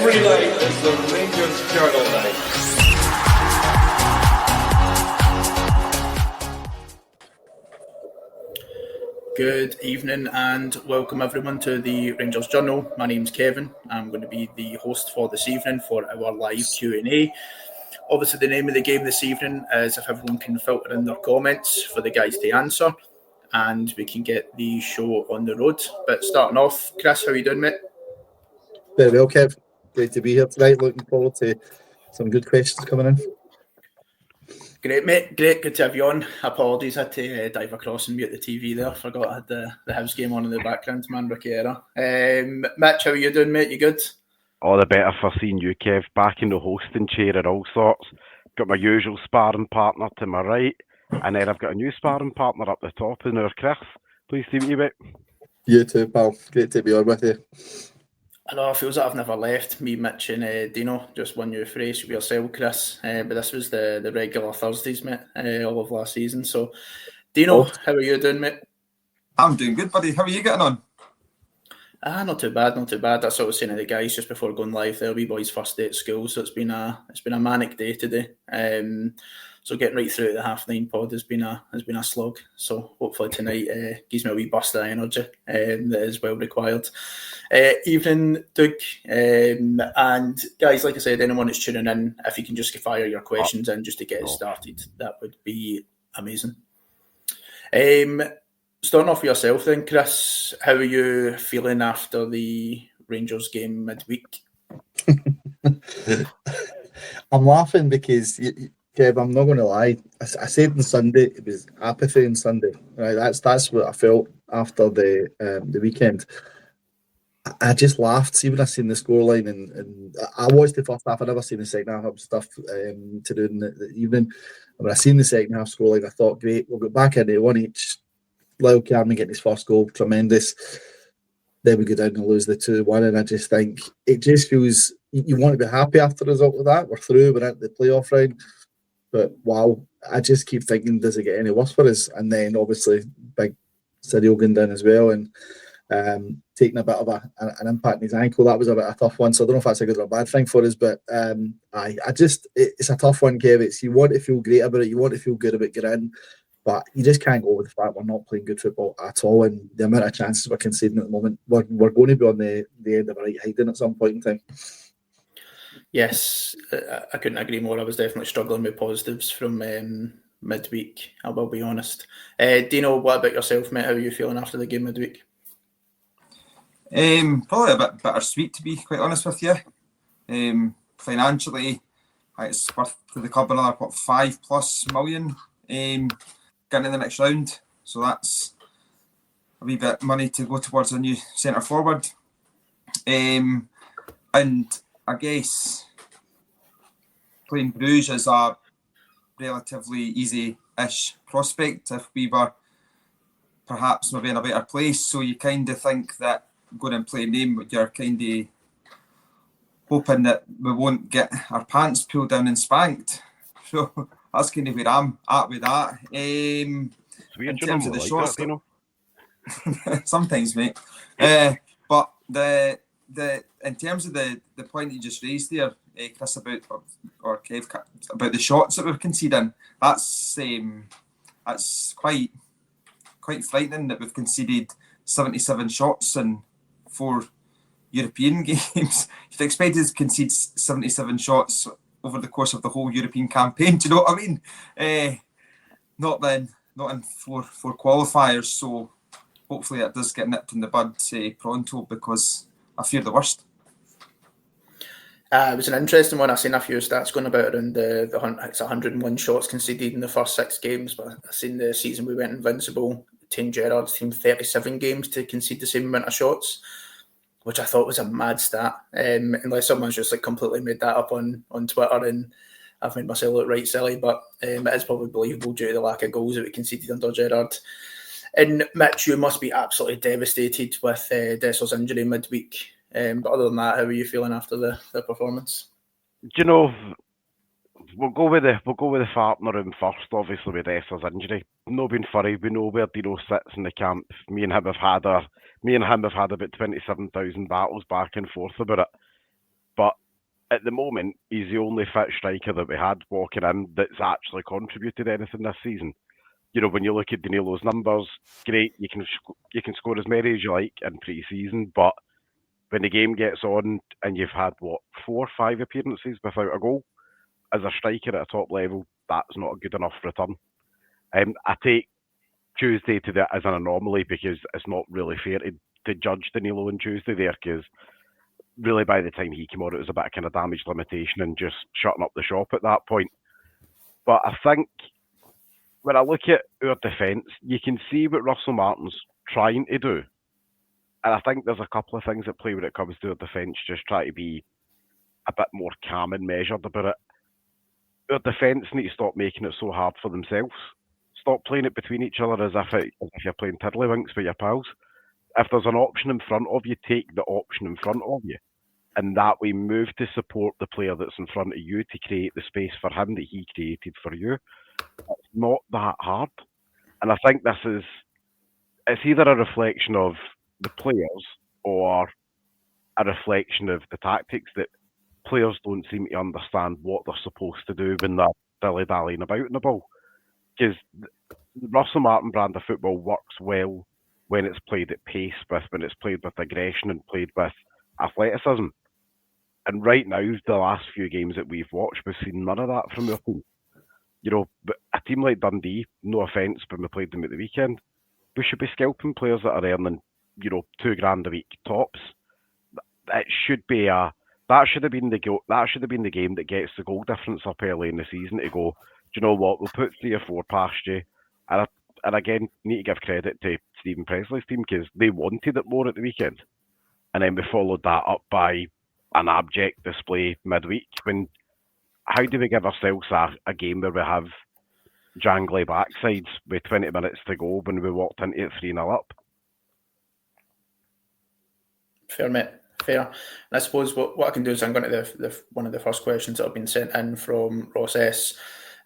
Every night is the Rangers Journal night. Good evening and welcome everyone to the Rangers Journal. My name's Kevin. I'm going to be the host for this evening for our live Q&A. Obviously the name of the game this evening is if everyone can filter in their comments for the guys to answer and we can get the show on the road. But starting off, Chris, how are you doing, mate? Very well, Kev. Great to be here tonight. Looking forward to some good questions coming in. Great, mate. Great. Good to have you on. Apologies, I had to dive across and mute the TV there. Forgot I had the house game on in the background, man. Rookie error. Mitch, how are you doing, mate? You good? All the better for seeing you, Kev, back in the hosting chair and all sorts. Got my usual sparring partner to my right, and then I've got a new sparring partner up the top in our Chris. Please see you, mate. You too, pal. Great to be on with you. I know it feels like I've never left. Me, Mitch and Deano, just one new phrase with yourself, Chris. But this was the regular Thursdays, mate, all of last season. So, Deano, how are you doing, mate? I'm doing good, buddy. How are you getting on? Not too bad, not too bad. That's what I was saying to the guys just before going live. There'll be boys' first day at school, so it's been a manic day today. So getting right through the 9:30 pod has been a slog. So hopefully tonight gives me a wee burst of energy that is well required. Evening, Doug, and guys, like I said, anyone that's tuning in, if you can just fire your questions in just to get it started, that would be amazing. Starting off with yourself then, Chris, how are you feeling after the Rangers game midweek? I'm laughing because, Kev, I'm not going to lie. I said on Sunday, it was apathy on Sunday. Right, that's what I felt after the weekend. I just laughed. See, when I seen the scoreline and I watched the first half, I never seen the second half. I had stuff to do in the evening. And when I seen the second half scoreline, I thought, great, we'll go back into one each. Lyle Cameron getting his first goal, tremendous. Then we go down and lose the 2-1, and I just think it just feels you want to be happy after the result of that. We're through, we're at the playoff round, but wow, I just keep thinking, does it get any worse for us? And then obviously big Cyril going down as well, and taking a bit of an impact in his ankle. That was a bit of a tough one. So I don't know if that's a good or a bad thing for us, but it's a tough one, Kev. You want to feel great about it, you want to feel good about getting in. But you just can't go with the fact we're not playing good football at all, and the amount of chances we're conceding at the moment, we're going to be on the end of a right hiding at some point in time. Yes, I couldn't agree more. I was definitely struggling with positives from midweek, I will be honest. Deano, what about yourself, mate? How are you feeling after the game midweek? Probably a bit bittersweet, to be quite honest with you. Financially, it's worth to the club another, $5+ million. Getting in the next round, so that's a wee bit of money to go towards a new centre forward, and I guess playing Bruges is a relatively easy-ish prospect if we were perhaps maybe in a better place. So you kind of think that going and playing them, you're kind of hoping that we won't get our pants pulled down and spanked. So that's kind of where I'm at with that. In terms of the shots, that, you know? Sometimes, mate. But the in terms of the point you just raised there, Chris, about or Kev, about the shots that we're conceding, that's quite frightening that we've conceded 77 shots in 4 European games. You'd expect us to concede 77 shots over the course of the whole European campaign. Do you know what I mean? Not in four qualifiers. So hopefully it does get nipped in the bud pronto, because I fear the worst. It was an interesting one. I've seen a few stats going about around it's 101 shots conceded in the first 6 games, but I've seen the season we went invincible. Tim Gerrard's team 37 games to concede the same amount of shots, which I thought was a mad stat, unless someone's just completely made that up on Twitter and I've made myself look right silly, but it is probably believable due to the lack of goals that we conceded under Gerrard. And Mitch, you must be absolutely devastated with Desser's injury midweek. But other than that, how are you feeling after the performance? Do you know, we'll go with the fart in the room first, obviously, with Desser's injury. No being funny, we know where Deano sits in the camp. Me and him have had about 27,000 battles back and forth about it. But at the moment, he's the only fit striker that we had walking in that's actually contributed anything this season. When you look at Danilo's numbers, great, you can score as many as you like in pre-season, but when the game gets on and you've had, 4 or 5 appearances without a goal, as a striker at a top level, that's not a good enough return. I take Tuesday as an anomaly because it's not really fair to judge Danilo on Tuesday there, because really by the time he came on, it was a bit of kind of damage limitation and just shutting up the shop at that point. But I think when I look at our defence, you can see what Russell Martin's trying to do. And I think there's a couple of things at play when it comes to our defence, just try to be a bit more calm and measured about it. Our defence need to stop making it so hard for themselves. Stop playing it between each other as if you're playing tiddlywinks with your pals. If there's an option in front of you, take the option in front of you. And that way move to support the player that's in front of you to create the space for him that he created for you. It's not that hard. And I think it's either a reflection of the players or a reflection of the tactics that players don't seem to understand what they're supposed to do when they're dilly-dallying about in the ball. Because the Russell Martin brand of football works well when it's played at pace, when it's played with aggression and played with athleticism. And right now, the last few games that we've watched, we've seen none of that from their team. But a team like Dundee, no offence, when we played them at the weekend, we should be scalping players that are earning, $2,000 a week tops. That should have been the game that gets the goal difference up early in the season to go, do you know what, we'll put 3 or 4 past you. And again, need to give credit to Stephen Presley's team because they wanted it more at the weekend. And then we followed that up by an abject display midweek. How do we give ourselves a game where we have jangly backsides with 20 minutes to go when we walked into it 3-0 up? Fair, mate. Fair. And I suppose what I can do is I'm going to one of the first questions that have been sent in from Ross S.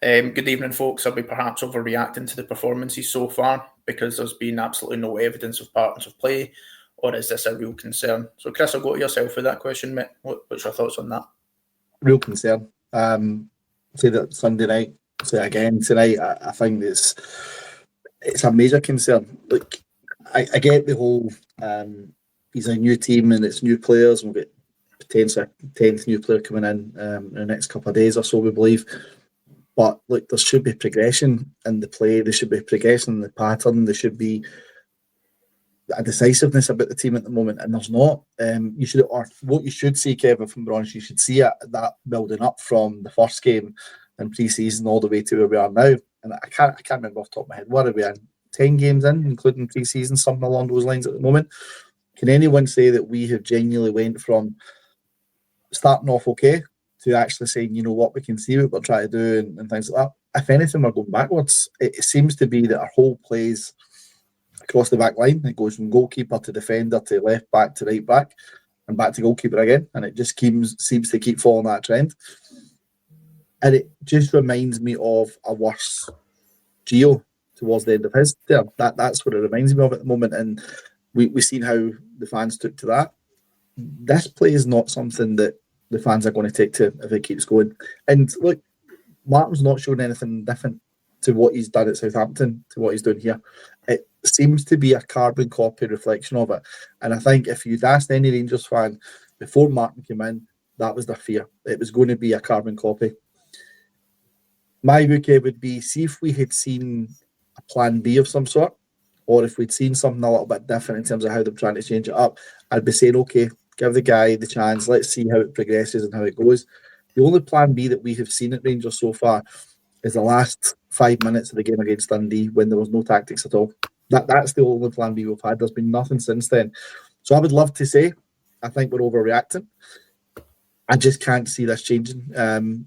Good evening, folks. Are we perhaps overreacting to the performances so far because there's been absolutely no evidence of patterns of play, or is this a real concern? So, Chris, I'll go to yourself with that question, mate. What's your thoughts on that? Real concern. Say that Sunday night, say again tonight. I think it's a major concern. Look, I get the whole he's a new team and it's new players, and we'll get potentially a 10th new player coming in the next couple of days or so, we believe. But look, there should be progression in the play. There should be progression in the pattern. There should be a decisiveness about the team at the moment, and there's not. What you should see, Kevin, from Bronze, you should see that building up from the first game in pre-season all the way to where we are now. And I can't remember off the top of my head. What are we in? 10 games in, including pre-season, something along those lines at the moment. Can anyone say that we have genuinely went from starting off okay to actually saying, you know what, we can see what we're trying to do and things like that? If anything, we're going backwards. It seems to be that our whole plays across the back line, it goes from goalkeeper to defender to left back to right back and back to goalkeeper again, and it just seems to keep following that trend. And it just reminds me of a worse Gio towards the end of his term. That's what it reminds me of at the moment, and we've seen how the fans took to that. This play is not something that the fans are going to take to if it keeps going. And look, Martin's not showing anything different to what he's done at Southampton to what he's doing here. It seems to be a carbon copy reflection of it. And I think if you'd asked any Rangers fan before Martin came in, that was their fear. It was going to be a carbon copy. My bouquet would be, see if we had seen a plan B of some sort, or if we'd seen something a little bit different in terms of how they're trying to change it up, I'd be saying, okay, give the guy the chance, let's see how it progresses and how it goes. The only plan B that we have seen at Rangers so far is the last 5 minutes of the game against Dundee when there was no tactics at all. That's the only plan B we've had. There's been nothing since then. So I would love to say, I think we're overreacting. I just can't see this changing.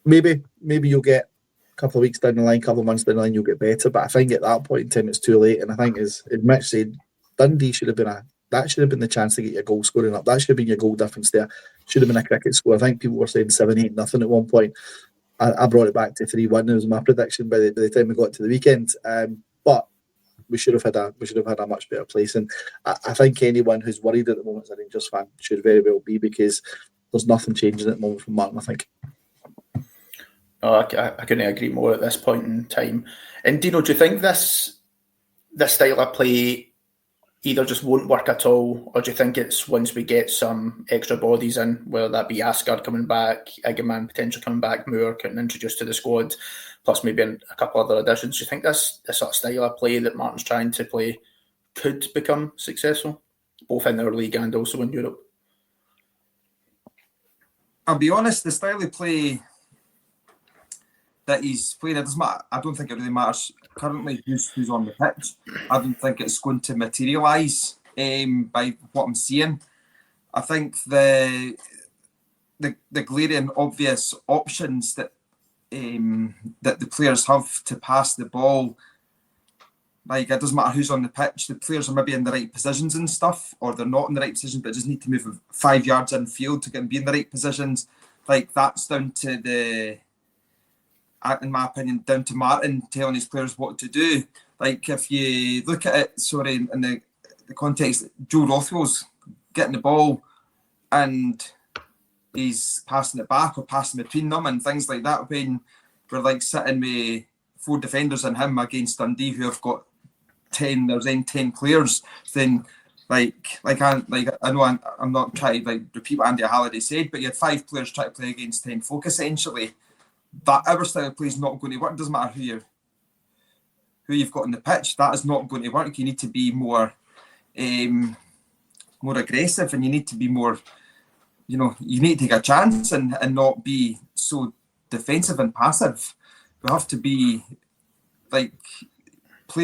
Maybe you'll get a couple of weeks down the line, a couple of months down the line, you'll get better. But I think at that point in time, it's too late. And I think, as Mitch said, Dundee should have been the chance to get your goal scoring up. That should have been your goal difference there. Should have been a cricket score. I think people were saying 7-8-0 at one point. I brought it back to 3-1. It was my prediction by the time we got to the weekend. But we should have had a much better place. And I think anyone who's worried at the moment as a Rangers fan should very well be, because there's nothing changing at the moment from Martin, I think. Oh, I couldn't agree more at this point in time. And Dino, do you think this style of play either just won't work at all, or do you think it's once we get some extra bodies in, whether that be Asgard coming back, Egeman potentially coming back, Moore getting introduced to the squad, plus maybe a couple other additions, do you think this sort of style of play that Martin's trying to play could become successful, both in our league and also in Europe? I'll be honest, the style of play that he's playing, it doesn't matter. I don't think it really matters currently who's on the pitch. I don't think it's going to materialise by what I'm seeing. I think the glaring obvious options that the players have to pass the ball, like it doesn't matter who's on the pitch, the players are maybe in the right positions and stuff, or they're not in the right position, but just need to move 5 yards in field to get and be in the right positions. Like that's down to in my opinion, down to Martin telling his players what to do. Like if you look at it, in the context, Joe Rothwell's getting the ball and he's passing it back or passing between them and things like that, when we're like sitting with 4 defenders and him against Dundee who have got 10 players, then I know I'm not trying to repeat what Andy Halliday said, but you had 5 players trying to play against 10 folk essentially. That our style of play is not going to work. It doesn't matter who you've got on the pitch. That is not going to work. You need to be more aggressive, and you need to be more. You need to take a chance and not be so defensive and passive. We have to be play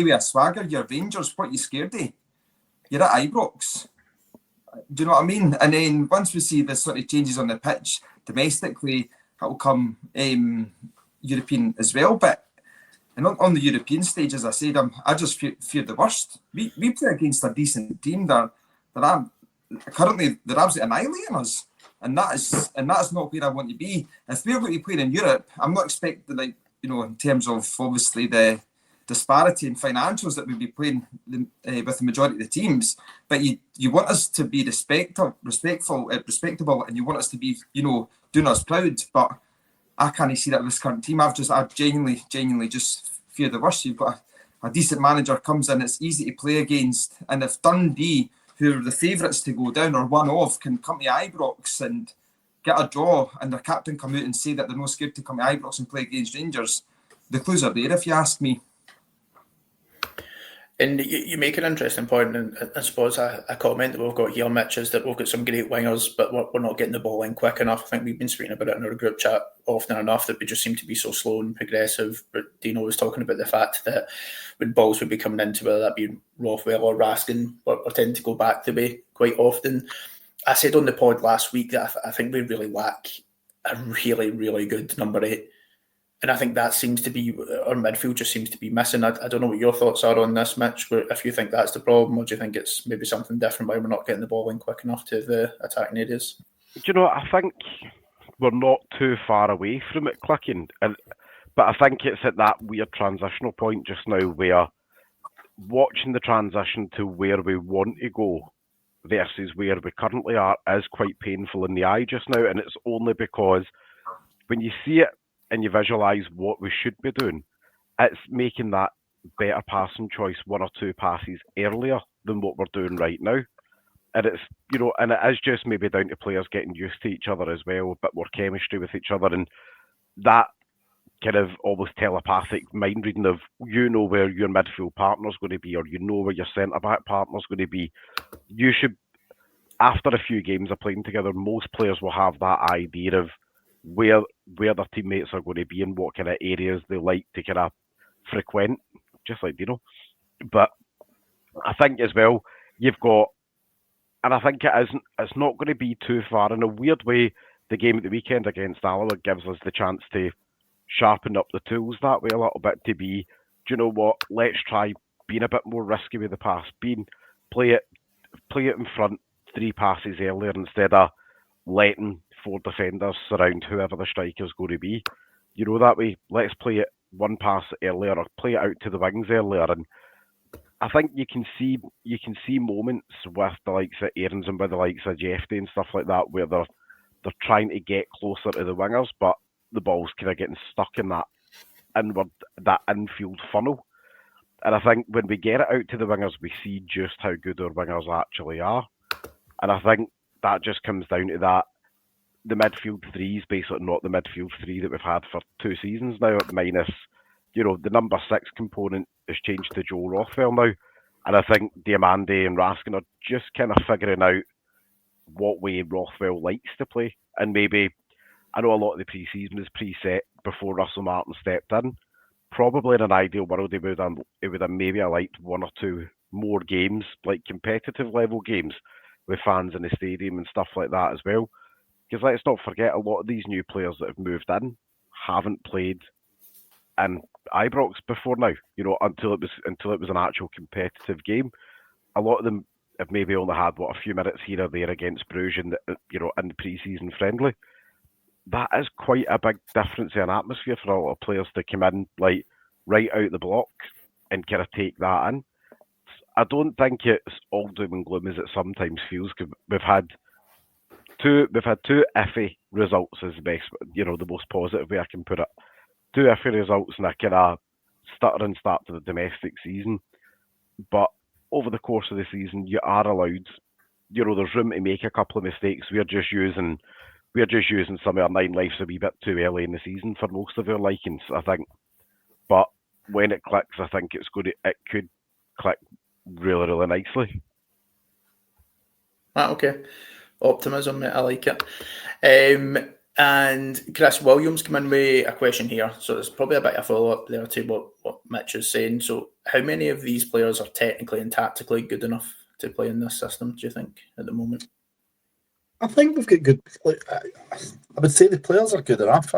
with a swagger. You're Rangers. What are you scared of? You're at Ibrox. Do you know what I mean? And then once we see the sort of changes on the pitch domestically, that will come European as well. But and on the European stage, as I said, I just fear the worst. We play against a decent team currently they're absolutely annihilating us, and that's not where I want to be. If we're going to play in Europe, I'm not expecting in terms of obviously the disparity in financials that we'd be playing with the majority of the teams, but you want us to be respectable, and you want us to be doing us proud. But I can't see that with this current team. I genuinely just fear the worst. You've got a decent manager comes in, it's easy to play against, and if Dundee, who are the favourites to go down or one off, can come to Ibrox and get a draw, and their captain come out and say that they're not scared to come to Ibrox and play against Rangers, the clues are there if you ask me. And you make an interesting point, and I suppose a comment that we've got here, Mitch, is that we've got some great wingers, but we're not getting the ball in quick enough. I think we've been speaking about it in our group chat often enough that we just seem to be so slow and progressive. But Dino was talking about the fact that when balls would be coming into, whether that be Rothwell or Raskin, we're tending to go back the way quite often. I said on the pod last week that I think we really lack a really, really good number 8. And I think that seems to be, our midfield just seems to be missing. I don't know what your thoughts are on this, Mitch, if you think that's the problem, or do you think it's maybe something different why we're not getting the ball in quick enough to the attacking areas? I think we're not too far away from it clicking. But I think it's at that weird transitional point just now where watching the transition to where we want to go versus where we currently are is quite painful in the eye just now. And it's only because when you see it, and you visualise what we should be doing, it's making that better passing choice 1 or 2 passes earlier than what we're doing right now. And it's, and it is just maybe down to players getting used to each other as well, a bit more chemistry with each other, and that kind of almost telepathic mind reading of where your midfield partner's going to be, or where your centre-back partner's going to be. You should, after a few games of playing together, most players will have that idea of where their teammates are going to be and what kind of areas they like to kind of frequent, just like Dino. But I think as well, you've got, and I think it's not going to be too far. In a weird way, the game at the weekend against Alloa gives us the chance to sharpen up the tools that way a little bit, to be, do you know what, let's try being a bit more risky with the pass, play it in front 3 passes earlier instead of letting 4 defenders surround whoever the striker's going to be. That way, let's play it 1 pass earlier or play it out to the wings earlier. And I think you can see moments with the likes of Aarons and with the likes of Jeffy and stuff like that where they're they're trying to get closer to the wingers, but the ball's kind of getting stuck in that infield funnel. And I think when we get it out to the wingers, we see just how good our wingers actually are. And I think that just comes down to that. The midfield three is basically not the midfield three that we've had for 2 seasons now, minus, the number 6 component has changed to Joe Rothwell now. And I think Diamande and Raskin are just kind of figuring out what way Rothwell likes to play. And maybe, I know a lot of the pre-season is preset before Russell Martin stepped in. Probably in an ideal world, it would have maybe liked 1 or 2 more games, like competitive level games, with fans in the stadium and stuff like that as well. Because let's not forget, a lot of these new players that have moved in haven't played in Ibrox before now. Until it was an actual competitive game. A lot of them have maybe only had a few minutes here or there against Bruges in the pre-season friendly. That is quite a big difference in atmosphere for a lot of players to come in like right out the block and kind of take that in. I don't think it's all doom and gloom as it sometimes feels. Cause we've had two iffy results as the best, the most positive way I can put it. 2 iffy results in a kind of stuttering start to the domestic season. But over the course of the season, you are allowed, there's room to make a couple of mistakes. We're just using some of our 9 lives a wee bit too early in the season for most of our likings, I think. But when it clicks, I think it could click really, really nicely. Okay. Optimism, mate. I like it. And Chris Williams come in with a question here. So there's probably a bit of follow-up there to what Mitch is saying. So how many of these players are technically and tactically good enough to play in this system, do you think, at the moment? I think we've got good. I would say the players are good enough.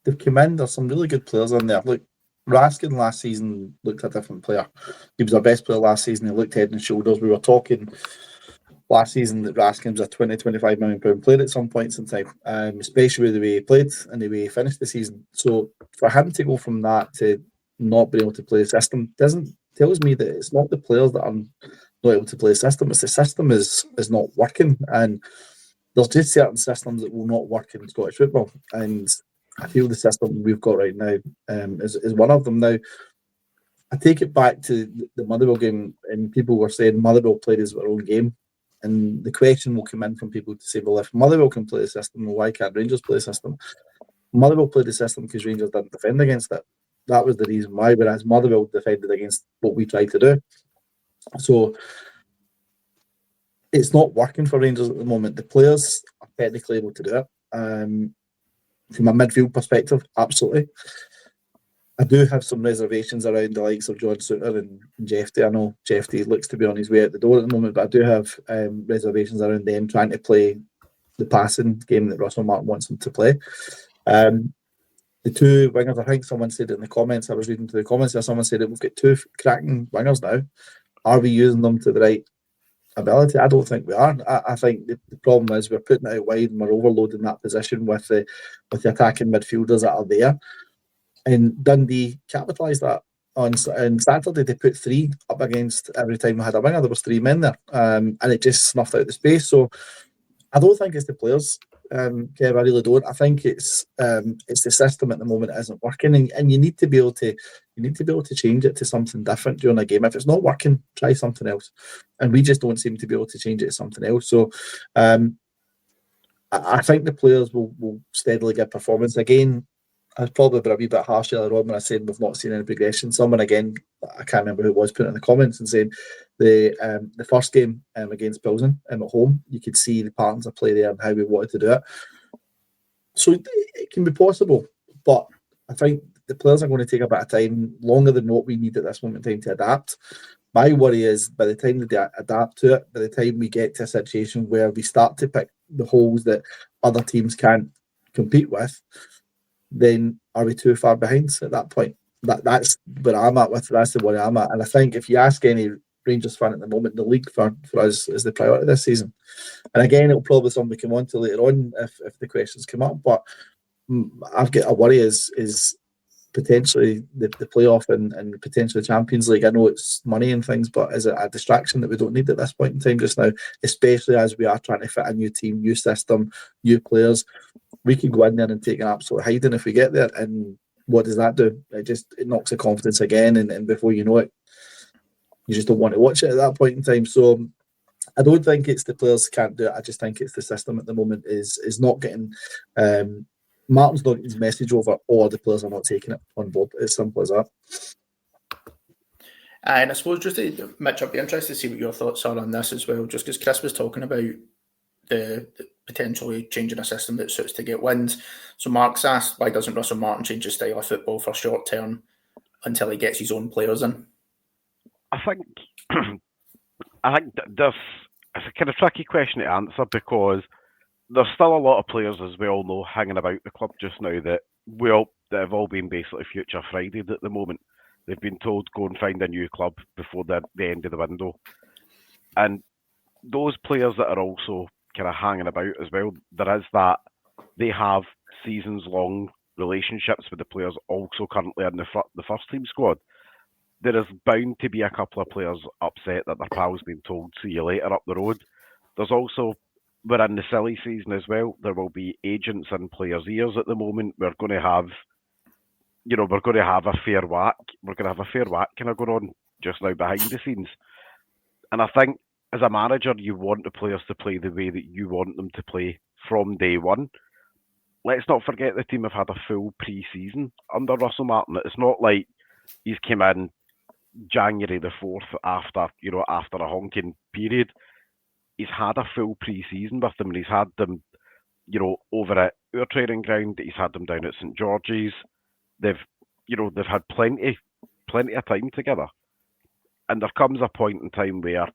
They've come in. There's some really good players in there. Look, Raskin last season looked a different player. He was our best player last season. He looked head and shoulders. We were talking last season that Raskin was a 20-25 million pound player at some points in time, especially the way he played and the way he finished the season. So for him to go from that to not being able to play the system tells me that it's not the players that are not able to play the system. It's the system is not working, and there's just certain systems that will not work in Scottish football, and I feel the system we've got right now is one of them. Now, I take it back to the Motherwell game, and people were saying Motherwell played as their own game, and the question will come in from people to say, well, if Motherwell can play the system, well, why can't Rangers play the system? Motherwell played the system because Rangers didn't defend against it. That was the reason why, whereas Motherwell defended against what we tried to do. So it's not working for Rangers at the moment. The players are technically able to do it. From a midfield perspective, absolutely. I do have some reservations around the likes of John Souttar and Jeffy. I know Jeffy looks to be on his way out the door at the moment, but I do have reservations around them trying to play the passing game that Russell Martin wants them to play. The 2 wingers, I think someone said it in the comments, I was reading to the comments there, someone said that we've got 2 cracking wingers now. Are we using them to the right ability? I don't think we are. I think the problem is we're putting it out wide and we're overloading that position with the attacking midfielders that are there. And Dundee capitalised that. On Saturday, they put 3 up against every time we had a winger. There was 3 men there, and it just snuffed out the space. So I don't think it's the players, Kev. I really don't. I think it's the system at the moment that isn't working, and you need to be able to change it to something different during a game. If it's not working, try something else. And we just don't seem to be able to change it to something else. So I think the players will steadily get performance again. I've probably been a wee bit harsh earlier on when I said we've not seen any progression. Someone again, I can't remember who it was, put it in the comments and saying the first game against Pilsen at home, you could see the patterns of play there and how we wanted to do it. So it can be possible, but I think the players are going to take a bit of time, longer than what we need at this moment in time to adapt. My worry is by the time they adapt to it, by the time we get to a situation where we start to pick the holes that other teams can't compete with, then are we too far behind at that point? That's where I'm at with. That's the worry I'm at. And I think if you ask any Rangers fan at the moment, the league for us is the priority this season. And again, it'll probably something we come on to later on if the questions come up. But I've got a worry is potentially the playoff and potentially the Champions League. I know it's money and things, but is it a distraction that we don't need at this point in time just now, especially as we are trying to fit a new team, new system, new players? We can go in there and take an absolute hiding if we get there, and what does that do? It knocks the confidence again, and before you know it, you just don't want to watch it at that point in time. So I don't think it's the players can't do it. I just think it's the system at the moment is not getting Martin's not getting his message over, or the players are not taking it on board. As simple as that. And I suppose just Mitch, I'd be interested to see what your thoughts are on this as well, just because Chris was talking about the potentially changing a system that suits to get wins. So Mark's asked, why doesn't Russell Martin change his style of football for short term until he gets his own players in? I think there's it's a kind of tricky question to answer, because there's still a lot of players, as we all know, hanging about the club just now that have all been basically future Fridays at the moment. They've been told go and find a new club before the end of the window, and those players that are also kind of hanging about as well, there is that they have seasons-long relationships with the players also currently in the first team squad. There is bound to be a couple of players upset that their pal's been told see you later up the road. There's also, we're in the silly season as well. There will be agents in players' ears at the moment. We're going to have a fair whack. We're going to have a fair whack kind of going on just now behind the scenes. And I think as a manager, you want the players to play the way that you want them to play from day one. Let's not forget the team have had a full pre-season under Russell Martin. It's not like he's came in January the 4th after a honking period. He's had a full pre-season with them, and he's had them, over at our training ground. He's had them down at St George's. They've had plenty of time together. And there comes a point in time where,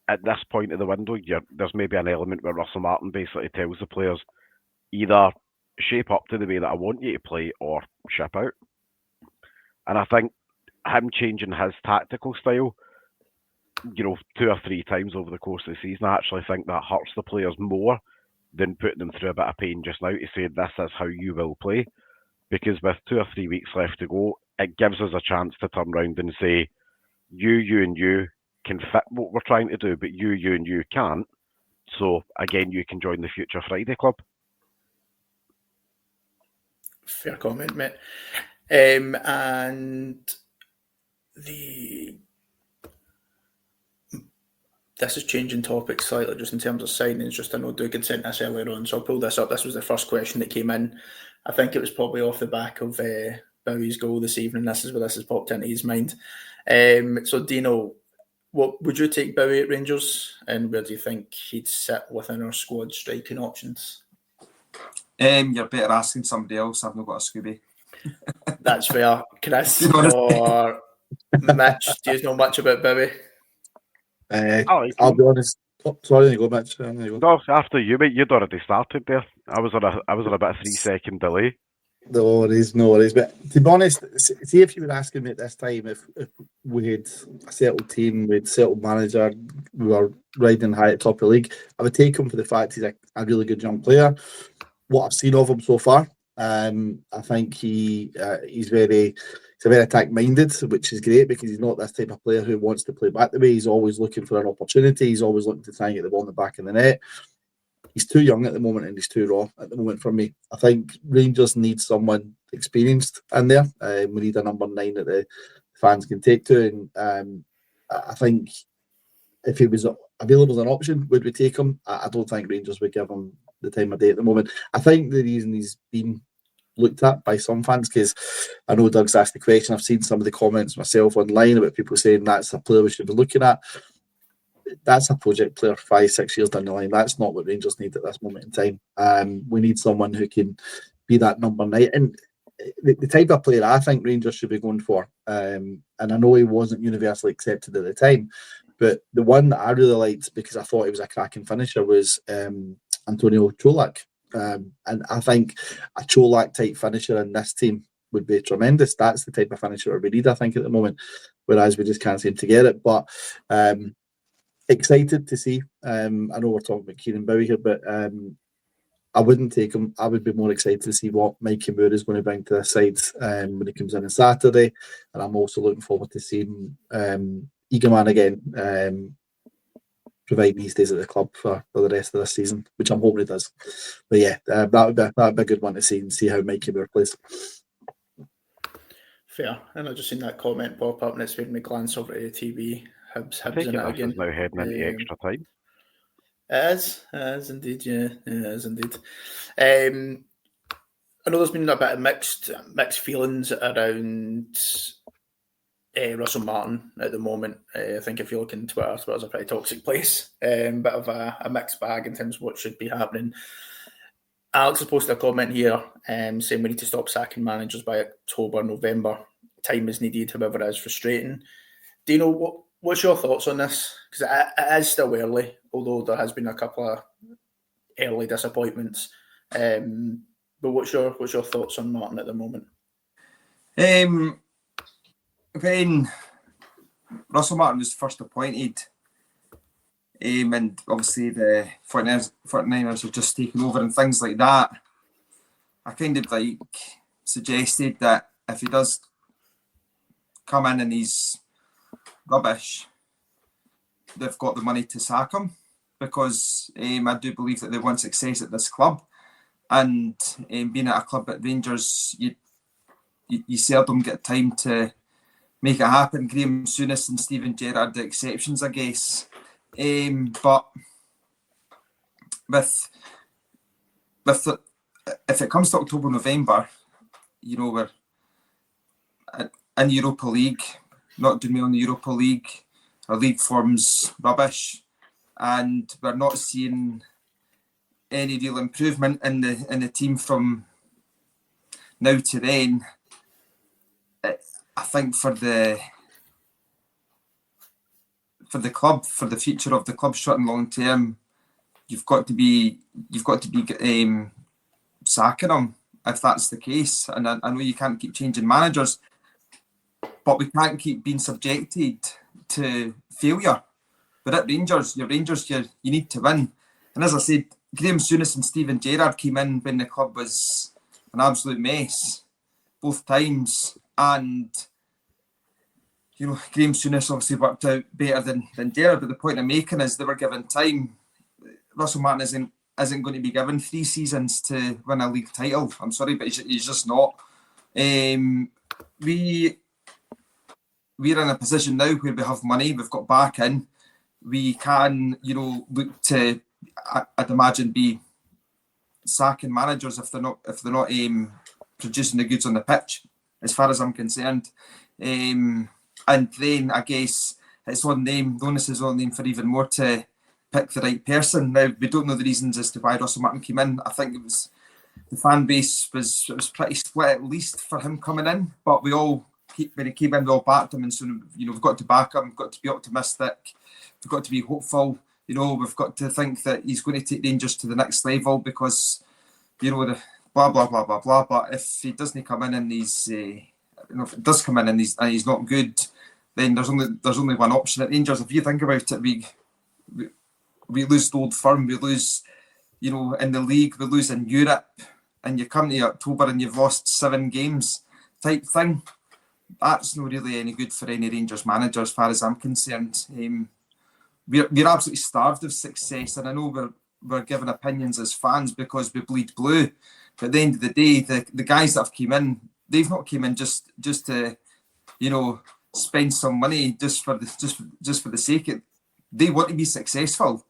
at this point of the window, there's maybe an element where Russell Martin basically tells the players, either shape up to the way that I want you to play or ship out. And I think him changing his tactical style, 2 or 3 times over the course of the season, I actually think that hurts the players more than putting them through a bit of pain just now to say this is how you will play. Because with 2 or 3 weeks left to go, it gives us a chance to turn around and say, you and you can fit what we're trying to do, but you and you can't. So again, you can join the Future Friday Club. Fair comment, mate. And this is changing topics slightly just in terms of signings. Just I know Doug had sent this earlier on, so I'll pull this up. This was the first question that came in. I think it was probably off the back of Bowie's goal this evening. This is where this has popped into his mind. So Deano, what would you take Bowie at Rangers, and where do you think he'd sit within our squad striking options? You're better asking somebody else. I've not got a Scooby. That's fair. Chris or Mitch, do you know much about Bowie? I'll be honest. Oh, sorry, there you go, Mitch. There you go. No, after you, mate. You'd already started there. I was on a bit of 3-second delay. No worries. But to be honest, see if you were asking me at this time if we had a settled team, we had settled manager, we were riding high at top of the league, I would take him for the fact he's a really good young player. What I've seen of him so far, I think he's very attack-minded, which is great because he's not this type of player who wants to play back the way. He's always looking for an opportunity. He's always looking to try and get the ball in the back of the net. He's too young at the moment and he's too raw at the moment for me. I think Rangers need someone experienced in there. We need a number 9 that the fans can take to. And I think if he was available as an option, would we take him? I don't think Rangers would give him the time of day at the moment. I think the reason he's been looked at by some fans, because I know Doug's asked the question, I've seen some of the comments myself online about people saying that's a player we should be looking at. That's a project player 5-6 years down the line. That's not what Rangers need at this moment in time. We need someone who can be that number 9. And the type of player I think Rangers should be going for, and I know he wasn't universally accepted at the time, but the one that I really liked because I thought he was a cracking finisher was Antonio Čolak. And I think a Čolak type finisher in this team would be tremendous. That's the type of finisher we need, I think, at the moment, whereas we just can't seem to get it. But excited to see. I know we're talking about Kieran Bowie here, but I wouldn't take him. I would be more excited to see what Mikey Moore is going to bring to the side when he comes in on Saturday. And I'm also looking forward to seeing Eagleman again, providing he stays at the club for the rest of the season, which I'm hoping he does. But yeah, that would be a good one to see and see how Mikey Moore plays. Fair. And I've just seen that comment pop up and it's made me glance over to the TV. Hibs in it again. Is now heading into extra time. It is indeed, yeah. It is indeed. I know there's been a bit of mixed feelings around Russell Martin at the moment. I think if you look on Twitter's a pretty toxic place. Bit of a mixed bag in terms of what should be happening. Alex has posted a comment here saying we need to stop sacking managers by October, November. Time is needed, however, it is frustrating. Deano, what's your thoughts on this? Because it is still early, although there has been a couple of early disappointments. But what's your thoughts on Martin at the moment? When Russell Martin was first appointed, and obviously the 49ers have just taken over and things like that, I kind of like suggested that if he does come in and he's rubbish, they've got the money to sack him, because I do believe that they want success at this club, and being at a club at Rangers, you seldom get time to make it happen. Graham Souness and Steven Gerrard the exceptions, I guess. But with if it comes to October, November, we're in Europa League, not doing well in the Europa League. Our league form's rubbish, and we're not seeing any real improvement in the team from now to then. I think for the club, for the future of the club, short and long term, you've got to be sacking them if that's the case. And I know you can't keep changing managers, but we can't keep being subjected to failure. But at Rangers, you need to win. And as I said, Graham Souness and Steven Gerrard came in when the club was an absolute mess both times, and Graham Souness obviously worked out better than Gerrard, but the point I'm making is they were given time. Russell Martin isn't going to be given 3 seasons to win a league title. I'm sorry, but he's just not. We're in a position now where we have money, we've got back in. We can, look to, I'd imagine, be sacking managers if they're not producing the goods on the pitch, as far as I'm concerned. And then I guess it's on them. The onus is on them for even more to pick the right person. Now, we don't know the reasons as to why Russell Martin came in. I think it was the fan base was pretty split, at least, for him coming in. But we all, when he came in, we all backed him, and so we've got to back him. We've got to be optimistic. We've got to be hopeful. We've got to think that he's going to take Rangers to the next level, because the blah blah blah blah blah. But if he doesn't come in and he's if it does come in and he's not good, then there's only one option at Rangers. If you think about it, we lose the Old Firm, we lose, in the league, we lose in Europe, and you come to October and you've lost 7 games type thing. That's not really any good for any Rangers manager, as far as I'm concerned. We're absolutely starved of success, and I know we're given opinions as fans because we bleed blue. But at the end of the day, the guys that have came in, they've not came in just to, spend some money just for the sake of it. They want to be successful,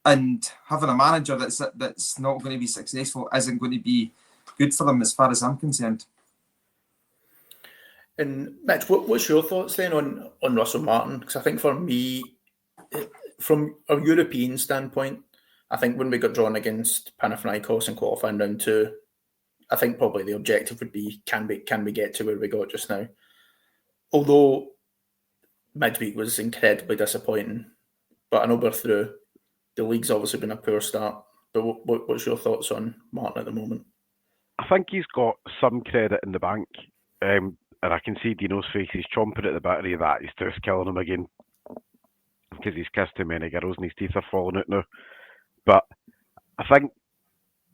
and having a manager that's not going to be successful isn't going to be good for them, as far as I'm concerned. And Mitch, what's your thoughts then on Russell Martin? Because I think for me, from a European standpoint, I think when we got drawn against Panathinaikos in qualifying round 2, I think probably the objective would be can we get to where we got just now? Although midweek was incredibly disappointing, but I know we're through. The league's obviously been a poor start. But what's your thoughts on Martin at the moment? I think he's got some credit in the bank, and I can see Dino's face. He's chomping at the battery of that. He's just killing him again because he's kissed too many girls and his teeth are falling out now. But I think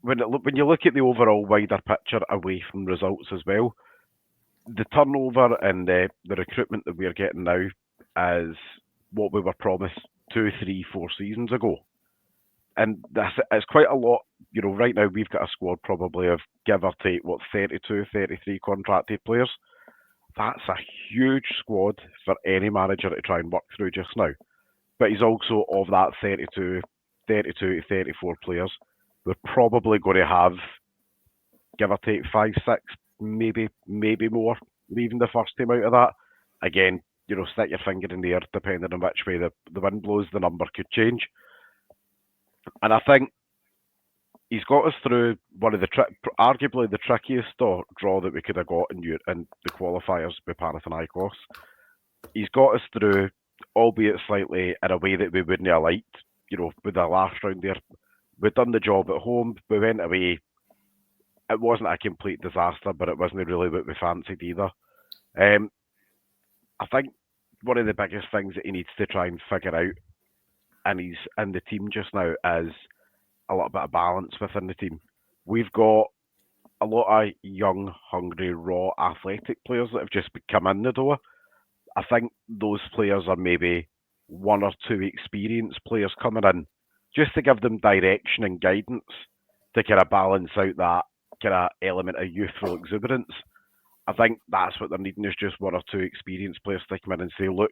when you look at the overall wider picture away from results as well, the turnover and the recruitment that we're getting now is what we were promised 2, 3, 4 seasons ago. And it's quite a lot. Right now we've got a squad probably of, give or take, 32, 33 contracted players. That's a huge squad for any manager to try and work through just now. But he's also, of that 32 to 34 players, we're probably going to have, give or take, 5, 6, maybe more leaving the first team out of that. Again, stick your finger in the air, depending on which way the wind blows, the number could change. And I think he's got us through one of arguably the trickiest draw that we could have got in the qualifiers with Panathinaikos. He's got us through, albeit slightly in a way that we wouldn't have liked. With the last round there, we'd done the job at home. We went away. It wasn't a complete disaster, but it wasn't really what we fancied either. I think one of the biggest things that he needs to try and figure out, and he's in the team just now, is a little bit of balance within the team. We've got a lot of young, hungry, raw, athletic players that have just come in the door. I think those players are maybe 1 or 2 experienced players coming in just to give them direction and guidance to kind of balance out that kind of element of youthful exuberance. I think that's what they're needing, is just 1 or 2 experienced players to come in and say, look,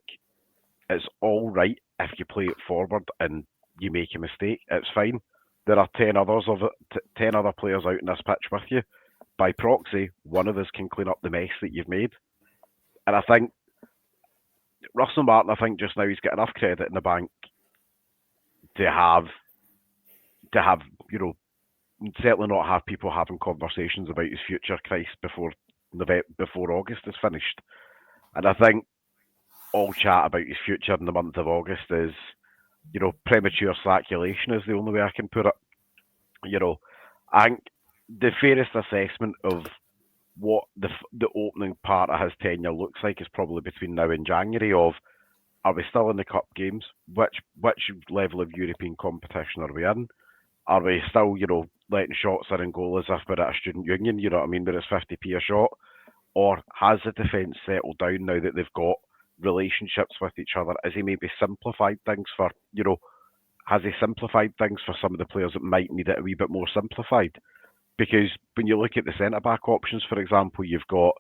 it's all right if you play it forward and you make a mistake. It's fine. There are 10 other players out in this pitch with you. By proxy, one of us can clean up the mess that you've made. And I think Russell Martin, just now he's got enough credit in the bank to have, certainly not have people having conversations about his future, Christ, before August is finished. And I think all chat about his future in the month of August is, premature speculation is the only way I can put it. I think the fairest assessment of what the opening part of his tenure looks like is probably between now and January of, are we still in the cup games? Which level of European competition are we in? Are we still, letting shots in and goal as if we're at a student union, where it's 50p a shot? Or has the defence settled down now that they've got relationships with each other? Has he maybe simplified things for some of the players that might need it a wee bit more simplified? Because when you look at the centre-back options, for example, you've got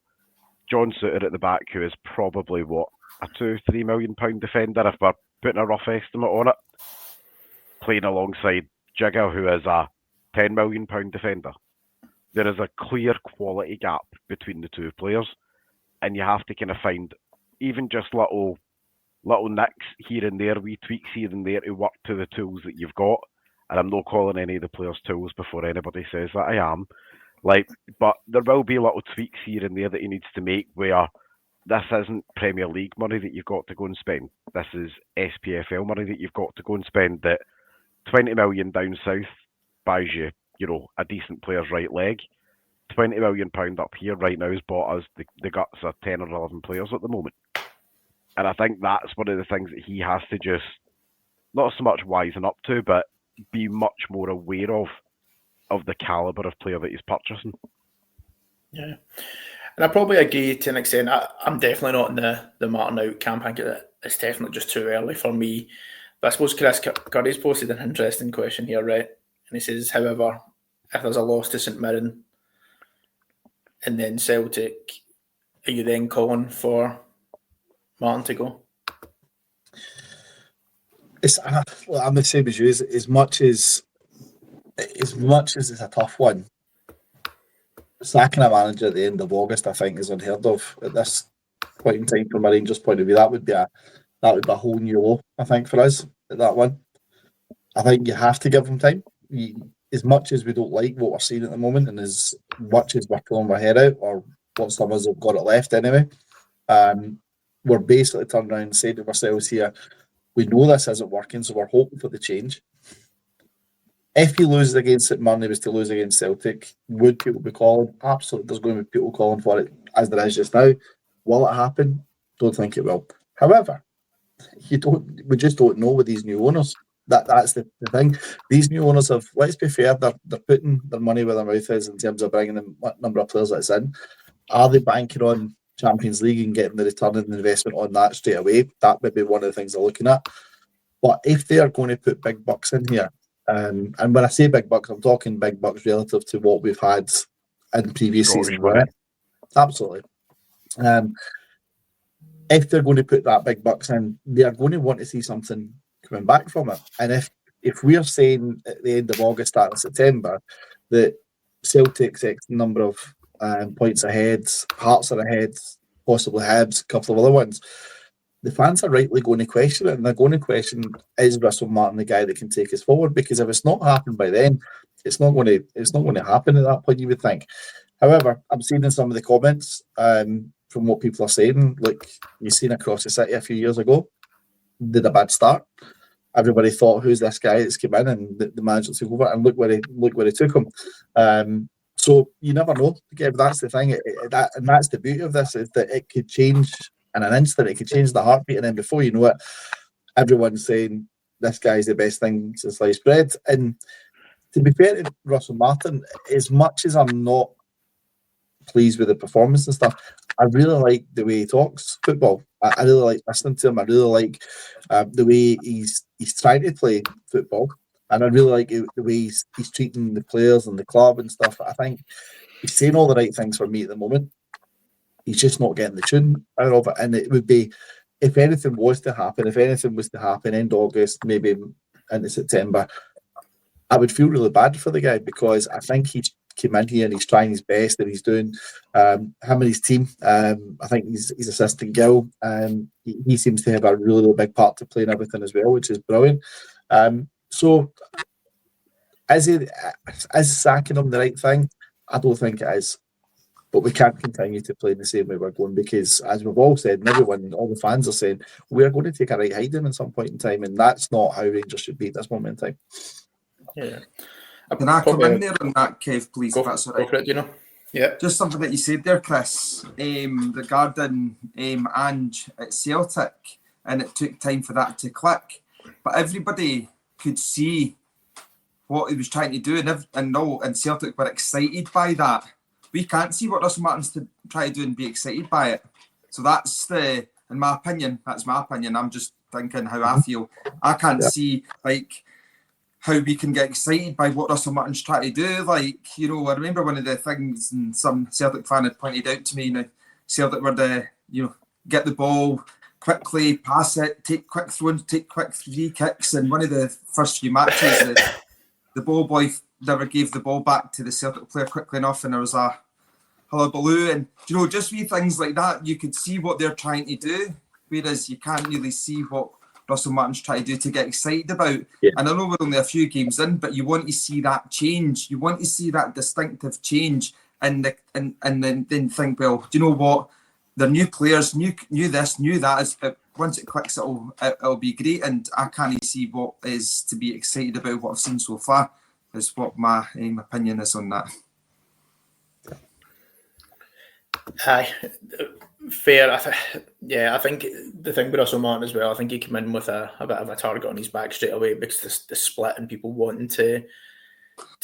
John Suter at the back, who is probably, a £2-3 million defender, if we're putting a rough estimate on it, playing alongside Jigga, who is a £10 million defender. There is a clear quality gap between the two players, and you have to kind of find even just little nicks here and there, wee tweaks here and there to work to the tools that you've got. And I'm not calling any of the players tools before anybody says that I am. But there will be little tweaks here and there that he needs to make, where this isn't Premier League money that you've got to go and spend. This is SPFL money that you've got to go and spend. That 20 million down south buys you, a decent player's right leg. £20 million up here right now has bought us the guts of 10 or 11 players at the moment. And I think that's one of the things that he has to just, not so much wisen up to, but be much more aware of the calibre of player that he's purchasing. Yeah. And I probably agree to an extent. I'm definitely not in the Martin out camp. I think it's definitely just too early for me. But I suppose Chris Curry's posted an interesting question here, right? And he says, however, if there's a loss to St Mirren and then Celtic, are you then calling for Martin to go? I'm the same as you. As much as it's a tough one, sacking a manager at the end of August, I think, is unheard of at this point in time from a Rangers point of view. That would be a whole new low, I think, for us at that one. I think you have to give him time. As much as we don't like what we're seeing at the moment, and as much as we're pulling our head out, or what some of us have got it left anyway, we're basically turned around and saying to ourselves here, we know this isn't working, so we're hoping for the change. If he loses against St Mirren, he was to lose against Celtic, would people be calling? Absolutely, there's going to be people calling for it, as there is just now. Will it happen? Don't think it will. However, we just don't know with these new owners. That's the thing. These new owners have, let's be fair, they're putting their money where their mouth is in terms of bringing the number of players that's in. Are they banking on Champions League and getting the return on investment on that straight away? That would be one of the things they're looking at. But if they are going to put big bucks in here, and when I say big bucks, I'm talking big bucks relative to what we've had in previous seasons. Right? Absolutely. If they're going to put that big bucks in, they are going to want to see something coming back from it. And if we are saying at the end of August, start of September, that Celtic's X number of points ahead, Hearts are ahead, possibly Hibs, a couple of other ones, the fans are rightly going to question it, and they're going to question, is Russell Martin the guy that can take us forward? Because if it's not happened by then, it's not going to happen at that point, you would think. However, I'm seeing in some of the comments from what people are saying, like you've seen across the city a few years ago, did a bad start. Everybody thought, who's this guy that's come in, and the manager took over, and look where he took him. So you never know. That's the thing, and that's the beauty of this, is that it could change in an instant. It could change the heartbeat, and then before you know it, everyone's saying this guy's the best thing since sliced bread. And to be fair to Russell Martin, as much as I'm not pleased with the performance and stuff, I really like the way he talks football. I really like listening to him. I really like the way he's trying to play football, and I really like the way he's treating the players and the club and stuff. I think he's saying all the right things for me at the moment. He's just not getting the tune out of it, and it would be, if anything was to happen end August, maybe into September, I would feel really bad for the guy, because I think he's came in here and he's trying his best, and he's doing him and his team. I think his assistant Gil, he seems to have a really big part to play in everything as well, which is brilliant. So is sacking him the right thing? I don't think it is. But we can't continue to play in the same way we're going, because, as we've all said, and everyone, all the fans are saying, we're going to take a right hiding at some point in time, and that's not how Rangers should be at this moment in time. Yeah. Can I come in there on that, Kev, please? Go, if that's all right. Go for it, Yeah. Just something that you said there, Chris, regarding Ange at Celtic, and it took time for that to click. But everybody could see what he was trying to do, and Celtic were excited by that. We can't see what Russell Martin's to try to do and be excited by it. So that's in my opinion, I'm just thinking how I feel. I can't see how we can get excited by what Russell Martin's trying to do. I remember one of the things, and some Celtic fan had pointed out to me, Celtic were get the ball quickly, pass it, take quick throws, take quick free kicks. And one of the first few matches, the ball boy never gave the ball back to the Celtic player quickly enough, and there was a hullabaloo. And just wee things like that, you could see what they're trying to do, whereas you can't really see what Russell Martin's trying to do to get excited about. Yeah. And I know we're only a few games in, but you want to see that change. You want to see that distinctive change, and then think, well, do you know what? They're new players, new this, new that. Once it clicks, it'll be great. And I can't see what is to be excited about what I've seen so far. Is what my opinion is on that. Aye, fair. I think the thing with Russell Martin as well, I think he came in with a bit of a target on his back straight away, because the split and people wanting to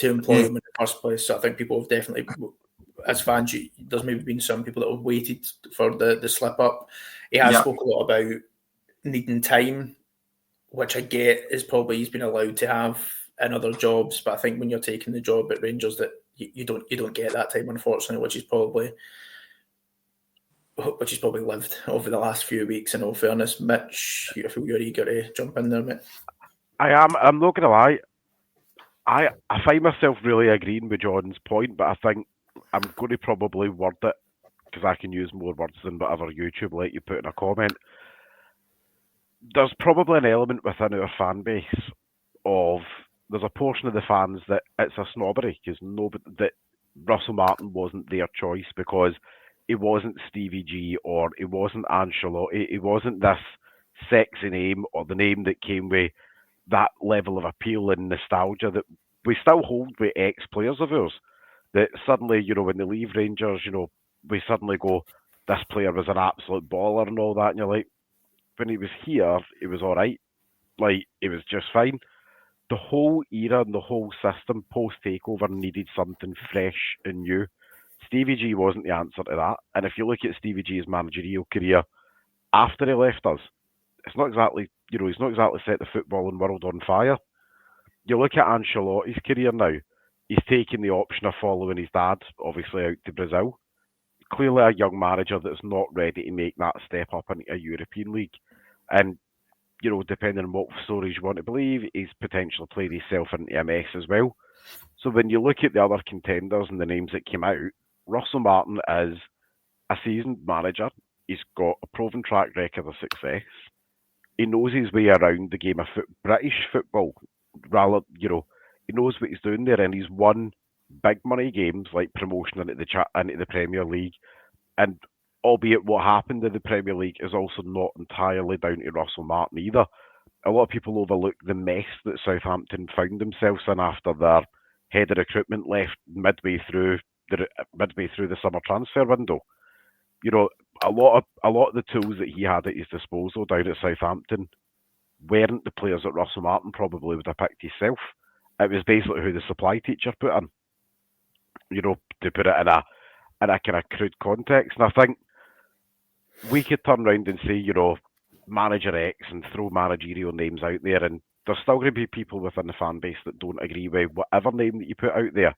employ him in the first place. So I think people have definitely, as fans, there's maybe been some people that have waited for the slip up. He has spoke a lot about needing time, which I get is probably he's been allowed to have in other jobs, but I think when you're taking the job at Rangers, that you don't get that time, unfortunately, which he's probably lived over the last few weeks. In all fairness, Mitch, I feel you're eager to jump in there, mate. I am. I'm not going to lie. I find myself really agreeing with John's point, but I think I'm going to probably word it, because I can use more words than whatever YouTube let you put in a comment. There's probably an element within our fan base of, there's a portion of the fans that it's a snobbery, because that Russell Martin wasn't their choice, because he wasn't Stevie G, or he wasn't Ancelotti, he wasn't this sexy name, or the name that came with that level of appeal and nostalgia that we still hold with ex-players of ours. That suddenly, when they leave Rangers, we suddenly go, this player was an absolute baller and all that, and you're like, when he was here, he was all right. Like, it was just fine. The whole era and the whole system post-takeover needed something fresh and new. Stevie G wasn't the answer to that. And if you look at Stevie G's managerial career after he left us, it's not exactly, he's not exactly set the footballing world on fire. You look at Ancelotti's career now, he's taken the option of following his dad, obviously, out to Brazil. Clearly a young manager that's not ready to make that step up into a European league. And, depending on what stories you want to believe, he's potentially played himself into a mess as well. So when you look at the other contenders and the names that came out, Russell Martin is a seasoned manager. He's got a proven track record of success. He knows his way around the game of British football. Rather, he knows what he's doing there, and he's won big money games like promotion into the Premier League. And albeit what happened in the Premier League is also not entirely down to Russell Martin either. A lot of people overlook the mess that Southampton found themselves in after their head of recruitment left midway through the summer transfer window. A lot of the tools that he had at his disposal down at Southampton weren't the players that Russell Martin probably would have picked himself. It was basically who the supply teacher put in. To put it in a kind of crude context. And I think we could turn around and say, manager X and throw managerial names out there, and there's still going to be people within the fan base that don't agree with whatever name that you put out there,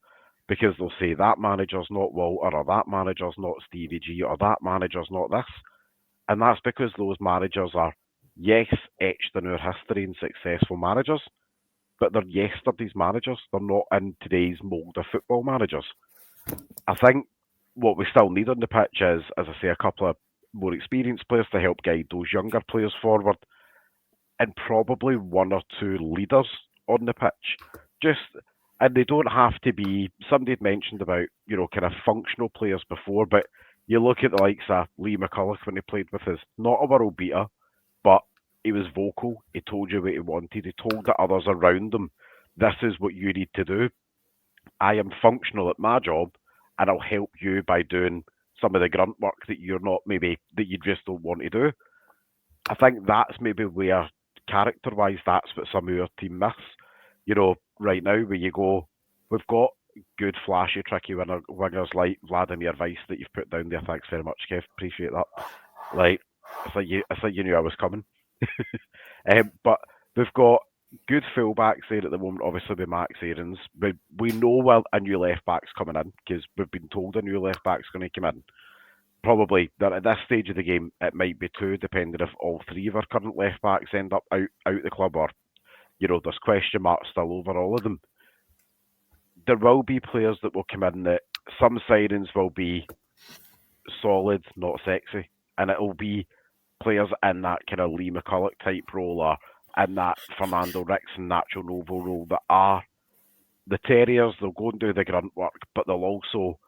because they'll say that manager's not Walter, or that manager's not Stevie G, or that manager's not this. And that's because those managers are, yes, etched in our history and successful managers, but they're yesterday's managers. They're not in today's mould of football managers. I think what we still need on the pitch is, as I say, a couple of more experienced players to help guide those younger players forward, and probably one or two leaders on the pitch. And they don't have to be, somebody had mentioned about, kind of functional players before, but you look at the likes of Lee McCulloch when he played with us, not a world beater, but he was vocal, he told you what he wanted, he told the others around him, this is what you need to do. I am functional at my job, and I'll help you by doing some of the grunt work that you're not, maybe, that you just don't want to do. I think that's maybe where, character-wise, that's what some of our team miss. Right now, where you go, we've got good, flashy, tricky wingers like Vladimir Weiss that you've put down there. Thanks very much, Kev. Appreciate that. It's like you knew I was coming. But we've got good fullbacks there at the moment, obviously with Max Aarons. We know a new left back's coming in, because we've been told a new left back's going to come in. Probably at this stage of the game, it might be two, depending if all three of our current left backs end up out the club, or there's question marks still over all of them. There will be players that will come in that some signings will be solid, not sexy, and it will be players in that kind of Lee McCulloch type role, or in that Fernando Rickson, Nacho Novo role, that are the terriers. They'll go and do the grunt work, but they'll also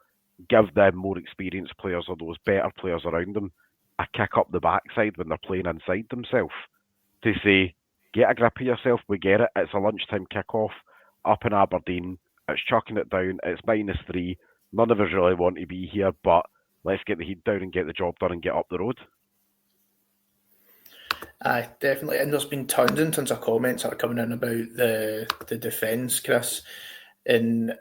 give them more experienced players, or those better players around them, a kick up the backside when they're playing inside themselves, to say, get a grip of yourself, we get it, it's a lunchtime kick-off up in Aberdeen, it's chucking it down, it's -3, none of us really want to be here, but let's get the heat down and get the job done and get up the road. Aye, definitely. And there's been tons and tons of comments that are coming in about the defence, Chris. And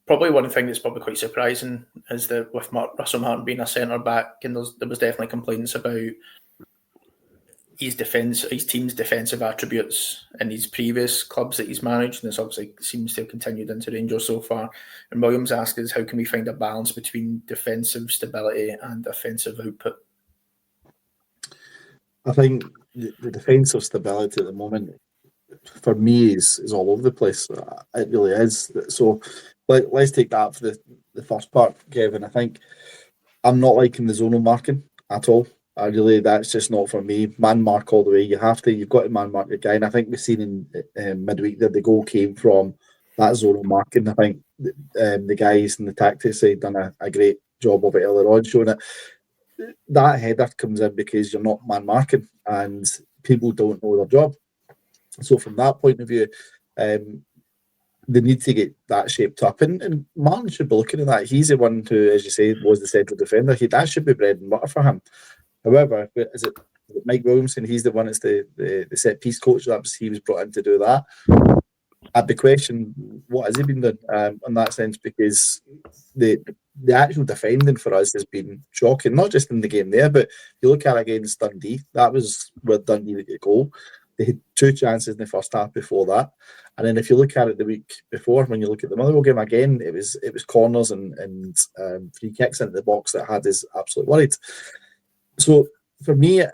probably one thing that's probably quite surprising is that with Russell Martin being a centre back, and there was definitely complaints about his team's defensive attributes in his previous clubs that he's managed, and this obviously seems to have continued into Rangers so far. And Williams asks us, how can we find a balance between defensive stability and offensive output? I think the defensive stability at the moment, for me, is all over the place. It really is. So let's take that for the first part, Kevin. I think I'm not liking the zonal marking at all. That's just not for me. Man mark all the way. You've got to man mark your guy. And I think we've seen in midweek that the goal came from that zonal marking. I think the guys in the tactics have done a great job of it earlier on, showing it. That header comes in because you're not man marking and people don't know their job. So from that point of view, they need to get that shaped up. And Martin should be looking at that. He's the one who, as you say, was the central defender. That should be bread and butter for him. However, is it Mike Williamson, he's the one that's the set piece coach. He was brought in to do that. I'd be questioning what has he been doing in that sense, because the actual defending for us has been shocking, not just in the game there, but you look at it against Dundee, that was where Dundee got a goal. They had 2 chances in the first half before that. And then if you look at it the week before, when you look at the Motherwell game again, it was corners and free kicks into the box that had us absolutely worried. So for me,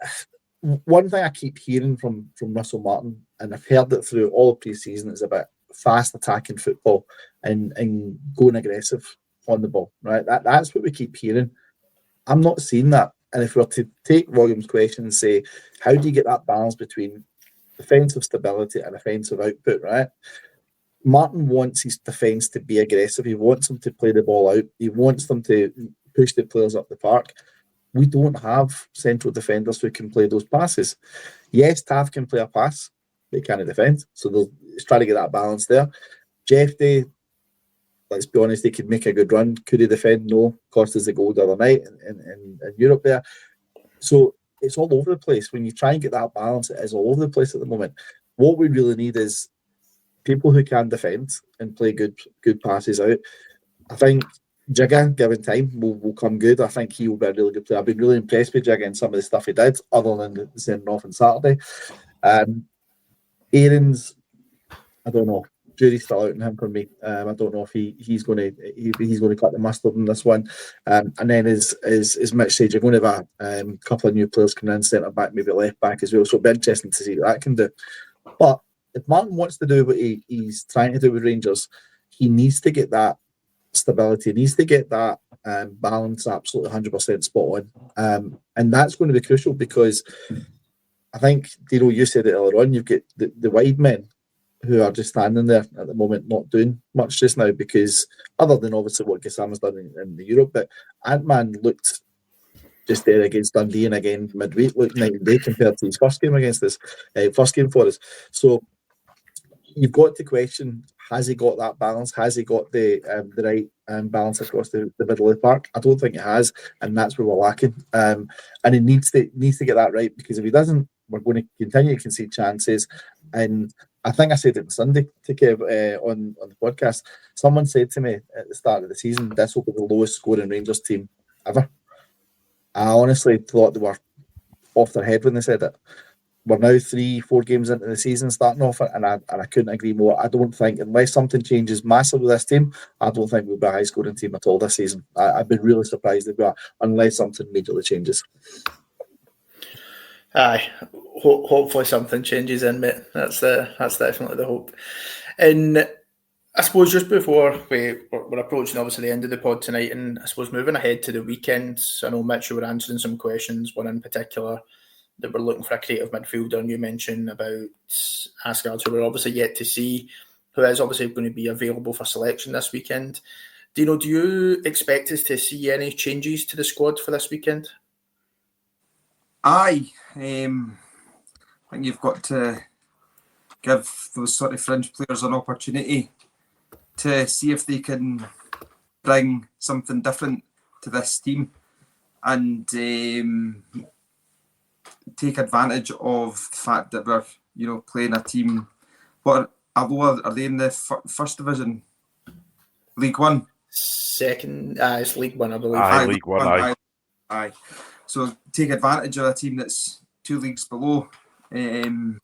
one thing I keep hearing from Russell Martin, and I've heard it through all of pre-season, is about fast attacking football and going aggressive on the ball. Right, that's what we keep hearing. I'm not seeing that. And if we were to take Williams' question and say, how do you get that balance between defensive stability and offensive output? Right, Martin wants his defence to be aggressive. He wants them to play the ball out. He wants them to push the players up the park. We don't have central defenders who can play those passes. Yes, Tav can play a pass, but he can't defend. So they'll try to get that balance there. Jeff Day, let's be honest, he could make a good run. Could he defend? No. Cost us the goal the other night in Europe there. So it's all over the place. When you try and get that balance, it is all over the place at the moment. What we really need is people who can defend and play good passes out. I think Jigga, given time, will come good. I think he will be a really good player. I've been really impressed with Jigga and some of the stuff he did, other than the sending off on Saturday. Aaron's, I don't know. Jury's still out on him for me. I don't know if he's going to cut the mustard in this one. And then as Mitch said, you're going to have a couple of new players coming in, centre back, maybe left back as well. So it'll be interesting to see what that can do. But if Martin wants to do what he's trying to do with Rangers, he needs to get that stability. He needs to get that balance absolutely 100% spot on. And that's going to be crucial, because I think, Deano, you said it earlier on, you've got the wide men who are just standing there at the moment, not doing much just now, because other than obviously what Gassama's done in the Europe, but Ant-Man looked just there against Dundee and again midweek, looked night and day compared to his first game against us, first game for us. So you've got to question, has he got that balance? Has he got the right balance across the middle of the park? I don't think it has, and that's where we're lacking. And he needs to get that right, because if he doesn't, we're going to continue to concede chances. And I think I said it on Sunday to Kev on the podcast. Someone said to me at the start of the season, this will be the lowest scoring Rangers team ever. I honestly thought they were off their head when they said it. We're now 3-4 games into the season starting off, and I couldn't agree more. I don't think, unless something changes massively with this team, I don't think we'll be a high scoring team at all this season. I'd be really surprised if we are, unless something majorly changes. Aye, hopefully something changes in, mate. That's definitely the hope. And I suppose just before we're approaching obviously the end of the pod tonight, and I suppose moving ahead to the weekend, I know Mitch, you were answering some questions, one in particular that we're looking for a creative midfielder, and you mentioned about Asgard, who we're obviously yet to see, who is obviously going to be available for selection this weekend. Deano, do you expect us to see any changes to the squad for this weekend? Aye. I think you've got to give those sort of fringe players an opportunity to see if they can bring something different to this team and take advantage of the fact that we're, playing a team. Are they in the first division? League One? Second, it's League One, I believe. Aye, League One, aye. So take advantage of a team that's 2 leagues below, and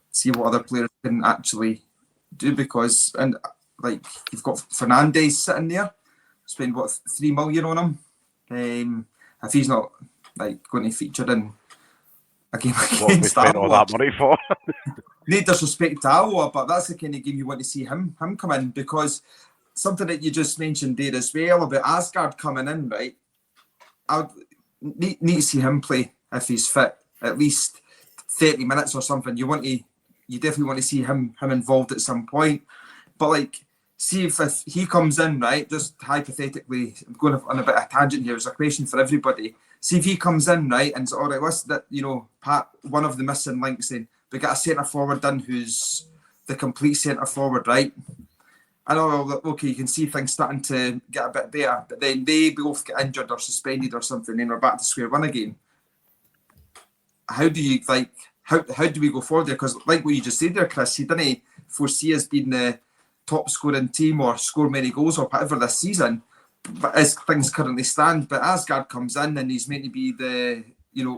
see what other players can actually do, because you've got Fernandes sitting there, spend 3 million on him. If he's not going to feature in a game against Alloa, all that money for. No disrespect to Alloa, but that's the kind of game you want to see him come in, because something that you just mentioned there as well about Asgard coming in, right? I would need to see him play if he's fit, at least 30 minutes or something. You definitely want to see him involved at some point. But see if he comes in, right? Just hypothetically, I'm going on a bit of a tangent here. It's a question for everybody. See if he comes in, right, and it's all right. What's that? Pat, one of the missing links. Then we got a centre forward in who's the complete centre forward, right? I know, okay, you can see things starting to get a bit better, but then they both get injured or suspended or something, and we're back to square one again. how do you how do we go forward there? Because like what you just said there, Chris, he didn't foresee us being the top scoring team or score many goals or whatever this season. But as things currently stand, but Asgard comes in and he's meant to be the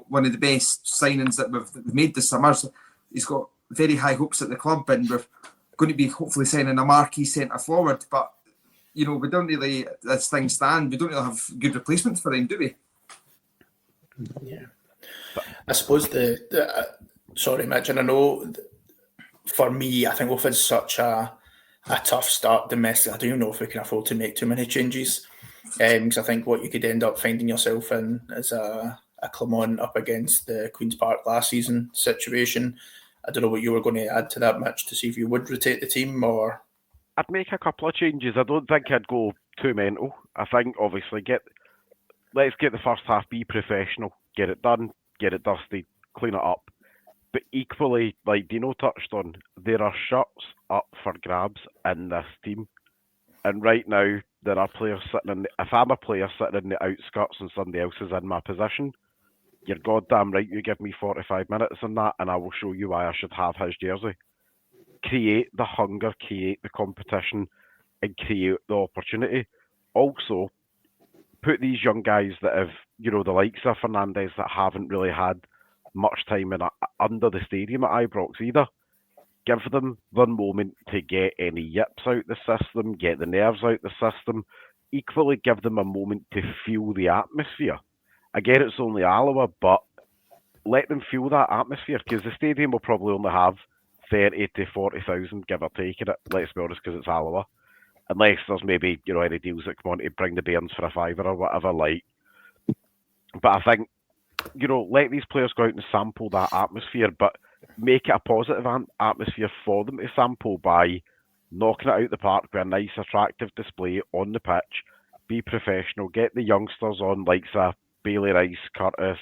one of the best signings that we've made this summer. So he's got very high hopes at the club, and we're going to be hopefully signing a marquee centre forward. But we don't really, as things stand, we don't really have good replacements for him, do we? Yeah, I suppose sorry, Mitch, and I know for me, I think we've had such a tough start domestic. I don't even know if we can afford to make too many changes, because I think what you could end up finding yourself in is a Clermont up against the Queen's Park last season situation. I don't know what you were going to add to that, Mitch, to see if you would rotate the team, or... I'd make a couple of changes. I don't think I'd go too mental. I think, obviously, let's get the first half, be professional, get it done, get it dusted, clean it up. But equally, like Deano touched on, there are shirts up for grabs in this team. And right now, there are players sitting if I'm a player sitting in the outskirts and somebody else is in my position, you're goddamn right, you give me 45 minutes on that and I will show you why I should have his jersey. Create the hunger, create the competition, and create the opportunity. Also, put these young guys that have, the likes of Fernandez that haven't really had much time under the stadium at Ibrox either. Give them the moment to get any yips out the system, get the nerves out the system. Equally, give them a moment to feel the atmosphere. Again, it's only Alloa, but let them feel that atmosphere, because the stadium will probably only have 30 to 40,000, give or take, in it. Let's be honest, because it's Alloa. Unless there's maybe, any deals that come on to bring the Bairns for a fiver or whatever, like. But I think, let these players go out and sample that atmosphere, but make it a positive atmosphere for them to sample by knocking it out the park with a nice, attractive display on the pitch, be professional, get the youngsters on, like Bailey Rice, Curtis,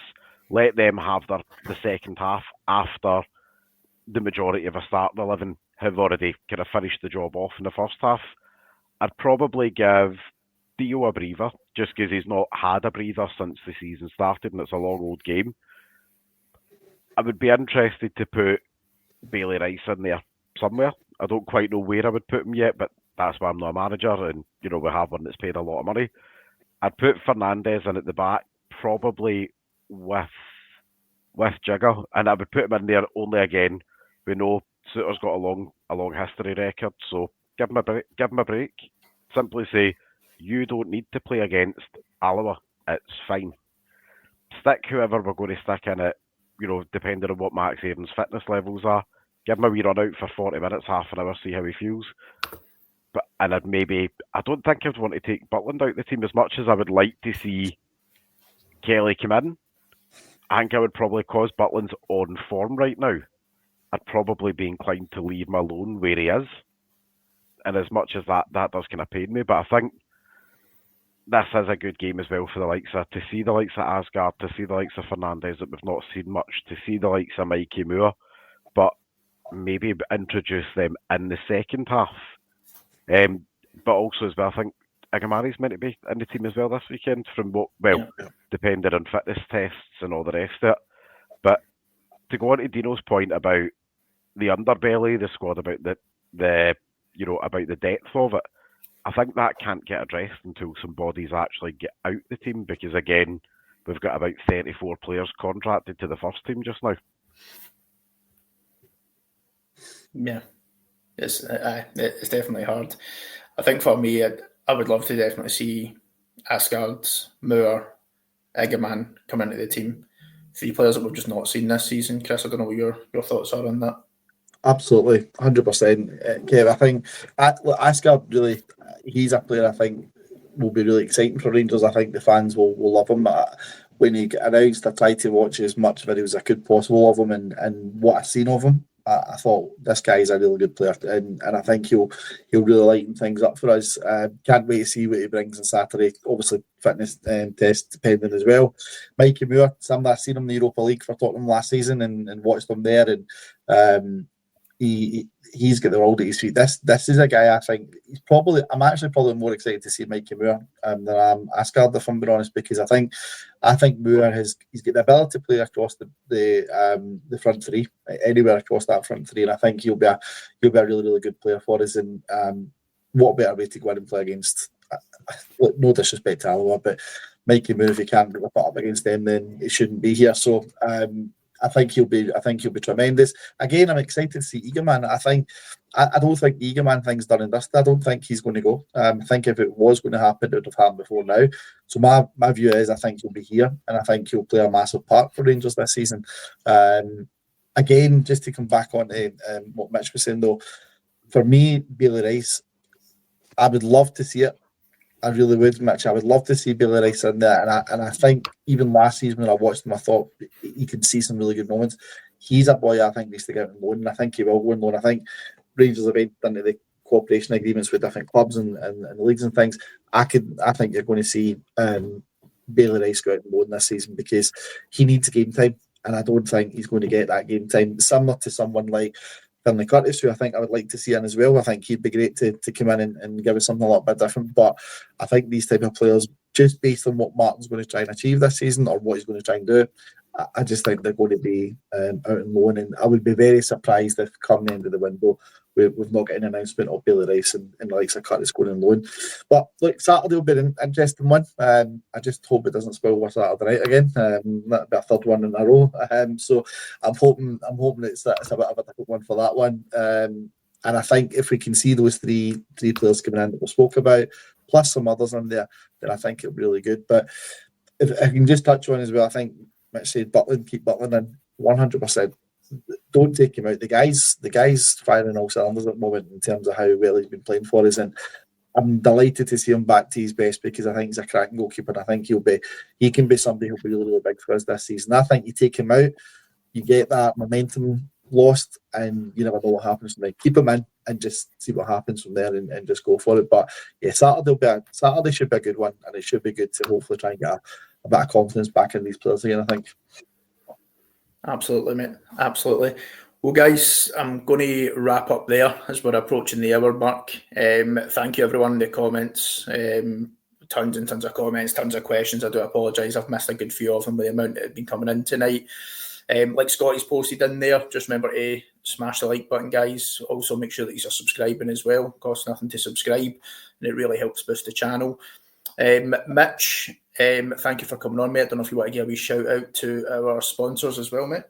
let them have the second half after the majority of a starting 11 have already kind of finished the job off in the first half. I'd probably give Theo a breather, just because he's not had a breather since the season started and it's a long old game. I would be interested to put Bailey Rice in there somewhere. I don't quite know where I would put him yet, but that's why I'm not a manager and, we have one that's paid a lot of money. I'd put Fernandez in at the back, probably with Jigger, and I would put him in there only again. We know Suter's got a long history record, so give him a break. Simply say, you don't need to play against Alloa. It's fine. Stick whoever we're going to stick in it, depending on what Max Aaron's fitness levels are. Give him a wee run out for 40 minutes, half an hour, see how he feels. I don't think I'd want to take Butland out the team as much as I would like to see Kelly come in. I think I would probably, cause Butland's on form right now, I'd probably be inclined to leave him alone where he is. And as much as that does kind of pain me, but I think this is a good game as well for the likes of, to see the likes of Asgard, to see the likes of Fernandez that we've not seen much, to see the likes of Mikey Moore, but maybe introduce them in the second half. But also as well, I think Agamari's meant to be in the team as well this weekend, depending on fitness tests and all the rest of it. But to go on to Dino's point about the underbelly, the squad, about the about the depth of it, I think that can't get addressed until some bodies actually get out the team, because again, we've got about 34 players contracted to the first team just now. Yeah, it's definitely hard. I think for me, I would love to definitely see Asgard, Moore, Egerman come into the team. 3 players that we've just not seen this season. Chris, I don't know what your thoughts are on that. Absolutely, 100%. Kev, I think Asgard really, he's a player I think will be really exciting for Rangers. I think the fans will love him. When he announced, I tried to watch as much videos as I could possible of him, and what I've seen of him, I thought this guy's a really good player, and I think he'll really lighten things up for us. Can't wait to see what he brings on Saturday. Obviously, fitness test depending as well. Mikey Moore, somebody I've seen him in the Europa League for Tottenham last season and watched him there, and he's got the world at his feet. This is a guy I think I'm actually probably more excited to see Mikey Moore than I am Asgard, if I'm being honest, because I think Moore he's got the ability to play across the front three, anywhere across that front three, and I think he'll be a really, really good player for us. And what better way to go in and play against? No disrespect to Alloa, but Mikey Moore, if he can't rip it up against them, then he shouldn't be here. So I think he'll be tremendous. Again, I'm excited to see Eagleman. I don't think the Eagleman thing's done and dusted. I don't think he's going to go. I think if it was going to happen, it would have happened before now. So my view is I think he'll be here, and I think he'll play a massive part for Rangers this season. Again, just to come back on to what Mitch was saying though, for me, Bailey Rice, I would love to see it. I really would, Mitch. I would love to see Bailey Rice in there. And I think even last season when I watched him, I thought you could see some really good moments. He's a boy I think needs to get on loan, and I think he will go on loan. I think Rangers have entered into the cooperation agreements with different clubs and leagues and things. I think you're going to see Bailey Rice go out on loan this season because he needs game time, and I don't think he's going to get that game time. Similar to someone like Finlay Curtis, who I think I would like to see in as well. I think he'd be great to come in and give us something a little bit different. But I think these type of players, just based on what Martin's going to try and achieve this season or what he's going to try and do, I just think they're going to be out on loan. And I would be very surprised if come the end of the window we've not got an announcement of Bailey Rice and the likes of Curtis going on loan. But look, Saturday will be an interesting one. I just hope it doesn't spoil our Saturday night again. That'll be a third one in a row. So I'm hoping it's a bit of a difficult one for that one. And I think if we can see those three players coming in that we spoke about, plus some others in there, then I think it'll be really good. But if I can just touch on as well, I think Mitch said Butland, keep Butland in 100%. Don't take him out. The guy's firing all cylinders at the moment in terms of how well he's been playing for us, and I'm delighted to see him back to his best because I think he's a cracking goalkeeper. And I think he can be somebody who'll be really, really big for us this season. I think you take him out, you get that momentum lost, and you never know what happens from there. Keep him in and just see what happens from there and just go for it. But yeah, Saturday should be a good one, and it should be good to hopefully try and get a bit of confidence back in these players again, I think. Absolutely, mate. Absolutely. Well, guys, I'm going to wrap up there as we're approaching the hour mark. Thank you, everyone, in the comments. Tons and tons of comments, tons of questions. I do apologise. I've missed a good few of them with the amount that have been coming in tonight. Like Scotty's posted in there, just remember to smash the like button, guys. Also, make sure that you're subscribing as well. It costs nothing to subscribe, and it really helps boost the channel. Mitch, thank you for coming on, mate. I don't know if you want to give a wee shout out to our sponsors as well, mate.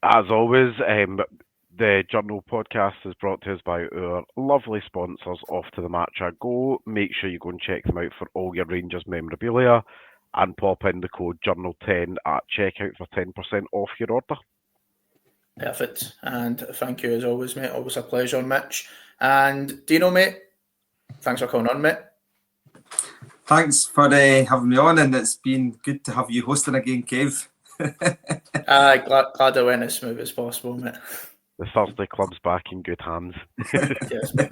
As always, the Journal podcast is brought to us by our lovely sponsors, Off to the Match I Go. Make sure you go and check them out for all your Rangers memorabilia and pop in the code Journal10 at checkout for 10% off your order. Perfect. And thank you as always, mate. Always a pleasure, Mitch. And Deano, mate, thanks for coming on, mate. Thanks for having me on, and it's been good to have you hosting again, Kev. Glad I went as smooth as possible, mate. The Thursday Club's back in good hands. Yes, mate.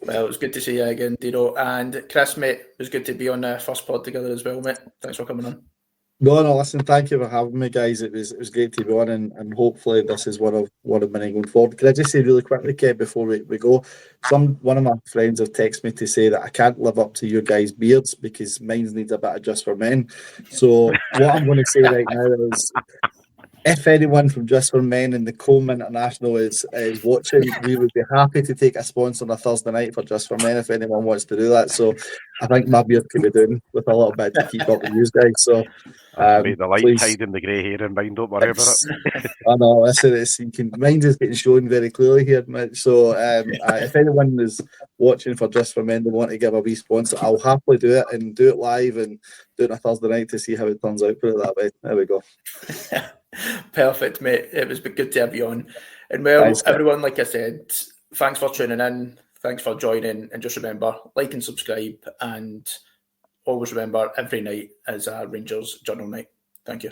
Well, it was good to see you again, Deano. And Chris, mate, it was good to be on the first pod together as well, mate. Thanks for coming on. No, listen, thank you for having me, guys. It was great to be on, and hopefully this is one of many going forward. Can I just say really quickly, Kev, before we go, one of my friends have texted me to say that I can't live up to your guys' beards because mine needs a bit of Just for Men. So what I'm going to say right now is, if anyone from Just for Men and the Coleman International is watching, we would be happy to take a sponsor on a Thursday night for Just for Men if anyone wants to do that. So I think my beard could be doing with a little bit to keep up with you guys. So the light please, hiding the grey hair in mine, don't worry about it. I know, listen, mine is getting shown very clearly here, Mitch. So if anyone is watching for Just for Men, they want to give a wee sponsor, I'll happily do it and do it live and do it on a Thursday night to see how it turns out. Put it that way. There we go. Perfect, mate. It was good to have you on. And well, thanks, everyone, like I said, thanks for tuning in. Thanks for joining. And just remember, like and subscribe. And always remember, every night is a Rangers Journal night. Thank you.